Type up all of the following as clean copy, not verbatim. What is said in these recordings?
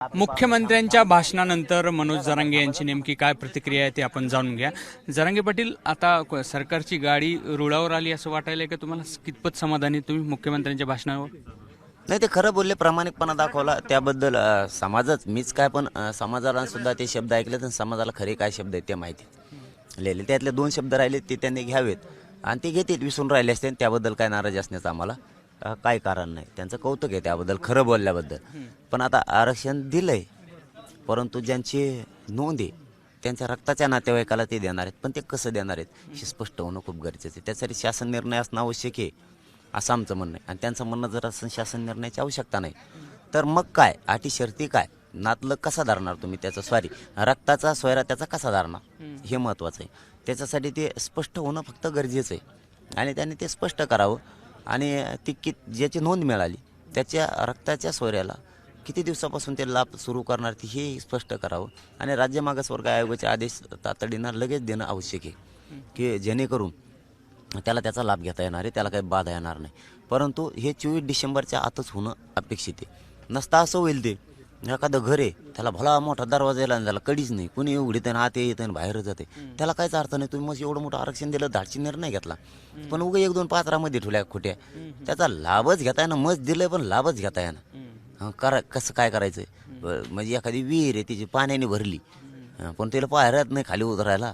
मुख्यमंत्र्यांच्या भाषणानंतर मनोज जरांगे यांची नेमकी काय प्रतिक्रिया आहे ते आपण जाणून घ्या. जरांगे पाटील, आता सरकारची गाडी रुळावर आली असं वाटायला का तुम्हाला? कितपत समाधानी तुम्ही मुख्यमंत्र्यांच्या भाषणावर? नाही, ते खरं बोलले, प्रामाणिकपणा दाखवला त्याबद्दल समाजच मीच काय पण समाजाला सुद्धा ते शब्द ऐकले तर समाजाला खरे काय शब्द आहेत ते माहिती लिहिले. त्यातले 2 शब्द राहिले ते त्यांनी घ्यावेत आणि ते घेतील. विसरून राहिले असते त्याबद्दल काय नाराज असण्याचं आम्हाला काय कारण नाही. त्यांचं कौतुक आहे त्याबद्दल, खरं बोलल्याबद्दल. पण आता आरक्षण दिलंय, परंतु ज्यांची नोंद आहे त्यांच्या रक्ताच्या नातेवाईकाला ते देणार आहेत. पण ते कसं देणार आहेत हे स्पष्ट होणं खूप गरजेचं आहे. त्यासाठी शासन निर्णय असणं आवश्यक आहे असं आमचं म्हणणं आहे. आणि त्यांचं म्हणणं जर असं शासन निर्णयाची आवश्यकता नाही तर मग काय अटी शर्ती काय, नातलं कसा धरणार तुम्ही त्याचं, रक्ताचा सोयरा त्याचा कसा धरणार हे महत्त्वाचं आहे. त्याच्यासाठी ते स्पष्ट होणं फक्त गरजेचं आहे आणि त्यांनी ते स्पष्ट करावं. आणि ती ज्याची नोंद मिळाली त्याच्या रक्ताच्या सोयऱ्याला किती दिवसापासून ते लाभ सुरू करणार हे स्पष्ट करावं. आणि राज्य मागासवर्ग आयोगाचे आदेश तातडीनं लगेच देणं आवश्यक आहे की जेणेकरून त्याला त्याचा लाभ घेता येणार आहे, त्याला काही बाधा येणार नाही. परंतु हे 24 डिसेंबरच्या आतच होणं अपेक्षित आहे. नसता असं होईल ते एखादं घर आहे त्याला भला मोठा दरवाजा येईल आणि त्याला कधीच नाही, कुणी उघडीत आत येतं आणि बाहेर जाते, त्याला काहीच अर्थ नाही. तुम्ही मग एवढं मोठं आरक्षण दिलं, धाडची निर्णय घेतला, पण उगा 1-2 पात्रामध्ये ठेवल्या खोट्या, त्याचा लाभच घेता येणं. मस्त दिलंय पण लाभच घेता येणं. कसं काय करायचं? म्हणजे एखादी विहीर आहे तिची पाण्याने भरली पण तिला पायऱ्यात नाही खाली उतरायला,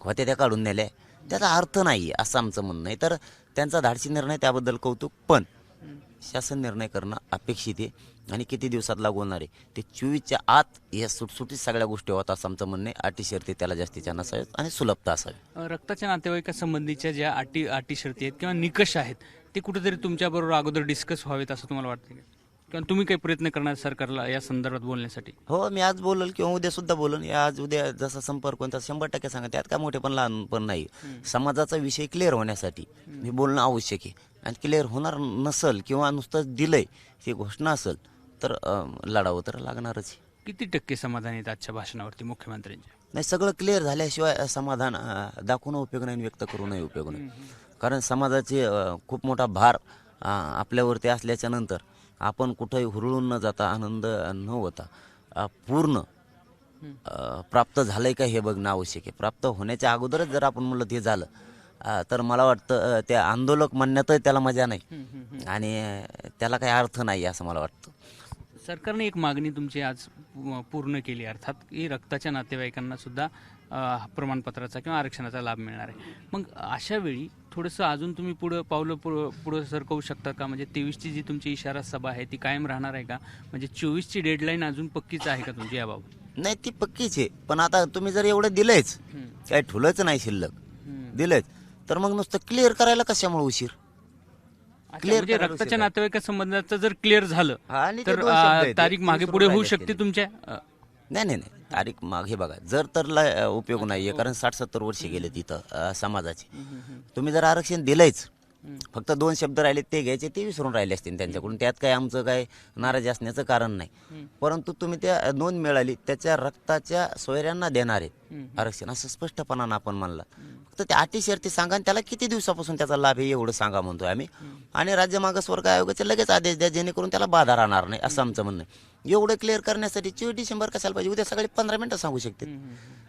होत्या त्या काढून नेल्या, त्याचा अर्थ नाही असं आमचं म्हणणं आहे. तर त्यांचा धाडसी निर्णय त्याबद्दल कौतुक, पण शासन निर्णय करणं अपेक्षित आहे. आणि किती दिवसात लागू होणार आहे ते 24च्या आत या सुटसुटीत सगळ्या गोष्टी होतात असं आमचं म्हणणं आहे. अटी शर्ती त्याला जास्तीच्या नसाव्यात आणि सुलभता असावी. रक्ताच्या नातेवाईकासंबंधीच्या ज्या अटी शर्ती आहेत किंवा निकष आहेत ते कुठेतरी तुमच्याबरोबर अगोदर डिस्कस व्हावेत असं तुम्हाला वाटतं का? किंवा तुम्ही काही प्रयत्न करणार सरकारला या संदर्भात बोलण्यासाठी? हो, मी आज बोलल किंवा उद्या सुद्धा बोलन. आज उद्या जसा संपर्क कोणता 100% सांगा, त्यात काय मोठे पण लहान पण नाही. समाजाचा विषय क्लिअर होण्यासाठी मी बोलणं आवश्यक आहे. आणि क्लिअर होणार नसल किंवा नुसतं दिलंय ही घोषणा असेल तर लढावं तर लागणारच आहे. किती टक्के समाधान आहेत आजच्या भाषणावरती मुख्यमंत्र्यांच्या? नाही, सगळं क्लिअर झाल्याशिवाय समाधान दाखवणं उपयोग नाही, व्यक्त करूनही उपयोग नाही. कारण समाजाचे खूप मोठा भार आपल्यावरती असल्याच्या नंतर आपण कुठंही हुरळून न जाता, आनंद न होता पूर्ण प्राप्त झालंय का हे बघणं आवश्यक आहे. प्राप्त होण्याच्या अगोदरच जर आपण म्हणलं ते झालं तर मला वाटतं त्या आंदोलक म्हणण्यातही त्याला मजा नाही आणि त्याला काही अर्थ नाही असं मला वाटतं. सरकारने एक मागणी तुमची आज पूर्ण केली, अर्थात की रक्ताच्या नातेवाईकांना सुद्धा प्रमाणपत्राचा किंवा आरक्षणाचा लाभ मिळणार आहे. मग अशा वेळी थोडंसं अजून तुम्ही पुढं सरकवू शकता का? म्हणजे 23ची जी तुमची इशारा सभा आहे ती कायम राहणार आहे का? म्हणजे 24ची डेडलाईन अजून पक्कीच आहे का तुमची याबाबत? नाही, ती पक्कीच आहे. पण आता तुम्ही जर एवढं दिलंयच, काही ठुलंच नाही शिल्लक दिलंच, तर मग नुसतं क्लिअर करायला कशामुळे उशीर? म्हणजे रक्ताच्या नातेवाईकासंबंधाचं जर क्लिअर झालं तर तारीख मागे पुढे होऊ शकते तुमच्या? नाही, तारीख मागे बघा, जर तर उपयोग नाहीये. कारण 60-70 वर्ष गेले तिथं समाजाचे. तुम्ही जर आरक्षण दिलंयच, फक्त 2 शब्द राहिले ते घ्यायचे, ते विसरून राहिले असतील त्यांच्याकडून. त्यात काय आमचं काय नाराज असण्याचं कारण नाही. परंतु तुम्ही त्या नोंद मिळाली त्याच्या रक्ताच्या सोयऱ्यांना देणार आहेत आरक्षण असं स्पष्टपणानं आपण म्हणलं. फक्त त्या अटी शर्ती सांगा आणि त्याला किती दिवसापासून त्याचा लाभ आहे एवढं सांगा म्हणतोय आम्ही. आणि राज्य मागासवर्ग आयोगाचे लगेच आदेश द्या जेणेकरून त्याला बाधा राहणार नाही असं आमचं म्हणणं आहे. एवढं क्लिअर करण्यासाठी 24 डिसेंबर कशाला पाहिजे? उद्या सकाळी 15 मिनिटं सांगू शकते.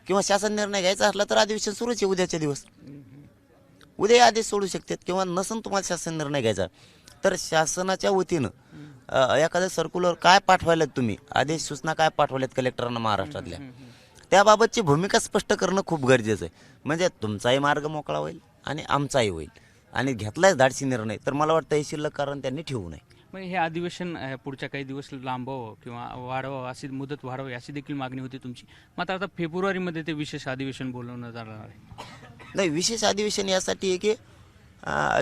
किंवा शासन निर्णय घ्यायचा असला तर अधिवेशन सुरूच आहे उद्याच्या दिवस, उद्या आदेश सोडू शकतात. किंवा नसन तुम्हाला शासन निर्णय घ्यायचा तर शासनाच्या वतीनं एखाद्या सर्क्युलर काय पाठवायलात तुम्ही, आदेश सूचना काय पाठवल्यात कलेक्टरांना महाराष्ट्रातल्या, त्याबाबतची भूमिका स्पष्ट करणं खूप गरजेचं आहे. म्हणजे तुमचाही मार्ग मोकळा होईल आणि आमचाही होईल. आणि घेतलाय धाडसी निर्णय तर मला वाटतं हे शिल्लक कारण त्यांनी ठेवू नये. मग हे अधिवेशन पुढच्या काही दिवस लांबवावं किंवा वाढवावं अशी मुदत वाढवावी अशी देखील मागणी होती तुमची. मात्र आता फेब्रुवारीमध्ये ते विशेष अधिवेशन बोलवण्यात जाणार आहे. नाही, विशेष अधिवेशन यासाठी आहे की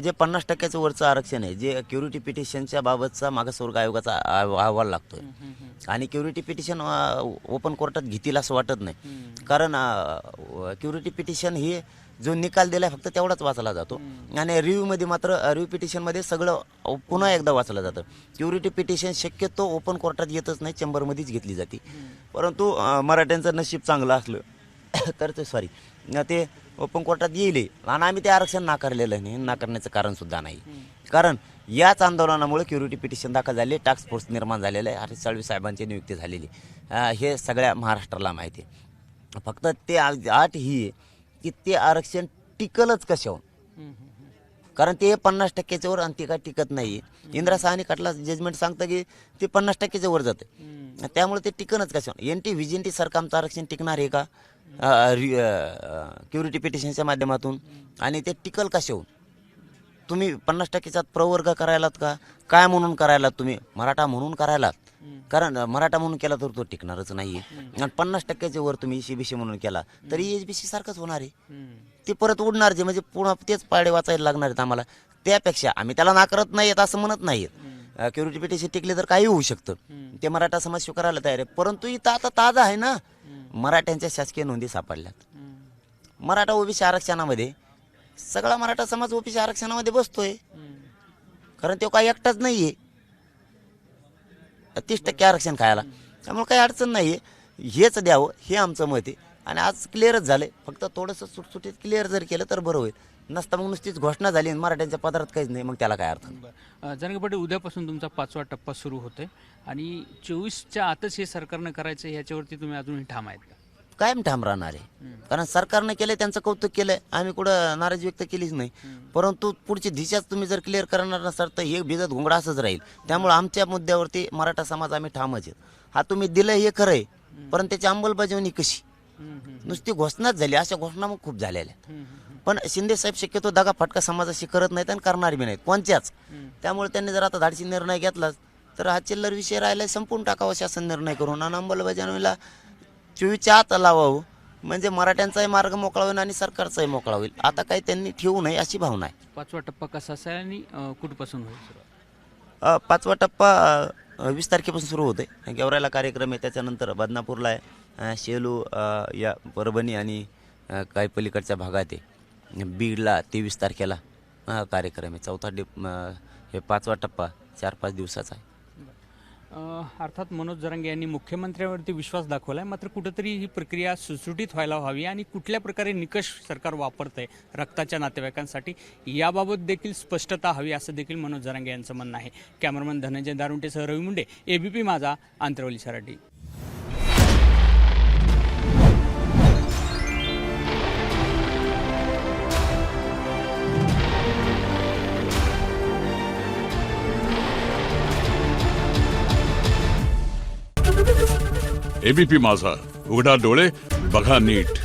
जे 50% वरचं आरक्षण आहे, जे क्युरिटी पिटिशनच्या बाबतचा मागासवर्ग आयोगाचा अहवाल लागतोय. आणि क्युरिटी पिटिशन ओपन कोर्टात घेतील असं वाटत नाही. कारण क्युरिटी पिटिशन ही जो निकाल दिलाय फक्त तेवढाच वाचला जातो आणि रिव्ह्यूमध्ये मात्र रिव्ह्यू पिटिशनमध्ये सगळं पुन्हा एकदा वाचलं जातं. क्युरिटी पिटिशन शक्यतो ओपन कोर्टात येतच नाही, चेंबरमध्येच घेतली जाते. परंतु मराठ्यांचं नशीब चांगलं असलं तर ते ते ओपन कोर्टात येईल आणि आम्ही ते आरक्षण नाकारलेलं नाही. नाकारण्याचं कारण सुद्धा नाही. कारण याच आंदोलनामुळे क्युरिटी पिटिशन दाखल झाले, टास्क फोर्स निर्माण झालेलं आहे, हरीश साळवी साहेबांची नियुक्ती झालेली. हे सगळ्या महाराष्ट्राला माहिती आहे. फक्त ते अट ही आहे की ते आरक्षण टिकलच कशावर, कारण ते 50%च्या वर आणि ते काय टिकत नाही. इंदिरा साहनी खटला जजमेंट सांगतं की ते 50%च्या वर जाते, त्यामुळे ते टिकणच कशावर. NT VGNT सरकारचं आरक्षण टिकणार आहे का क्युरिटी पिटिशनच्या माध्यमातून, आणि ते टिकल कशावर. तुम्ही 50%चा प्रवर्ग करायलात का, काय म्हणून करायलात, तुम्ही मराठा म्हणून करायलात, कारण मराठा म्हणून केला तर तो टिकणारच नाही आहे. आणि 50%च्या वर तुम्ही ECBC म्हणून केला तरी ESBC सारखंच होणार आहे. ते परत उडणार जे, म्हणजे पुन्हा तेच पाडे वाचायला लागणार आहेत आम्हाला. त्यापेक्षा आम्ही त्याला नाकारत नाहीत असं म्हणत नाहीत. क्युरिटी पिटिशन टिकले तर काही होऊ शकतं, ते मराठा समाज स्वीकारायला तयार आहे. परंतु इथं आता ताजा आहे ना, मराठ्यांच्या शासकीय नोंदी सापडल्यात. मराठा OBC आरक्षणामध्ये सगळा मराठा समाज OBC आरक्षणामध्ये बसतोय, कारण तो काही एकटाच नाहीये 30% आरक्षण खायला. त्यामुळे काही अडचण नाहीये. हेच द्यावं हे आमचं मत आहे. आणि आज क्लिअरच झालंय, फक्त थोडंसं सुटसुटीत क्लिअर जर केलं तर बरं होईल. नसता मग नुसतीच घोषणा झाली आणि मराठ्यांच्या पदरात काहीच नाही, मग त्याला काय अर्थ नाही. जरांगे पाटील, उद्यापासून तुमचा 5वा टप्पा सुरू होतोय आणि 24च्या आतच हे सरकारनं करायचं ह्याच्यावरती तुम्ही अजूनही ठाम आहेत का? कायम ठाम राहणार आहे, कारण सरकारनं केलंय, त्यांचं कौतुक केलंय, आम्ही कुठं नाराजी व्यक्त केलीच नाही. परंतु पुढची दिशाच तुम्ही जर क्लिअर करणार नसाल तर हे भिजत घोंगडा असंच राहील. त्यामुळे आमच्या मुद्द्यावरती मराठा समाज आम्ही ठामच आहेत. हा तुम्ही दिलंय हे खरं आहे, परंतु त्याची अंमलबजावणी कशी, नुसती घोषणाच झाली, अशा घोषणा मग खूप झालेल्या आहेत. पण शिंदे साहेब शक्यतो दगा फटका समाजाशी करत नाहीत आणि करणार बी नाहीत कोणत्याच. त्यामुळे त्यांनी जर आता धाडसी निर्णय घेतला तर हा चिल्लर विषय राहिला संपून टाकावा शासन निर्णय करून, आणि अंमलबजावणीला 24च्या आत लावावं, म्हणजे मराठ्यांचाही मार्ग मोकळा होईल आणि सरकारचाही मोकळा होईल. आता काही त्यांनी ठेवू नये अशी भावना आहे. 5वा टप्पा कसा असेल आणि कुठपासून होईल सुरुवात? 5वा टप्पा 20 तारखेपासून सुरू होते. गेवरायला कार्यक्रम आहे, त्याच्यानंतर बदनापूरला आहे, शेलू या परभणी आणि काही पलीकडच्या भागात आहे. बीडला 23 तारखेला कार्यक्रम आहे. हे 5वा टप्पा 4-5 दिवसाचा आहे. अर्थात मनोज जरांगे यांनी मुख्यमंत्र्यांवरती विश्वास दाखवलाय, मात्र कुठंतरी ही प्रक्रिया सुटसुटीत व्हायला हवी आणि कुठल्या प्रकारे निकष सरकार वापरतंय रक्ताच्या नातेवाईकांसाठी याबाबत देखील स्पष्टता हवी, असं देखील मनोज जरांगे यांचं म्हणणं आहे. कॅमेरामन धनंजय दारुंटेसह रवी मुंडे, ABP माझा, आंतरवली सराटी. ABP माझा, उघडा डोळे बघा नीट.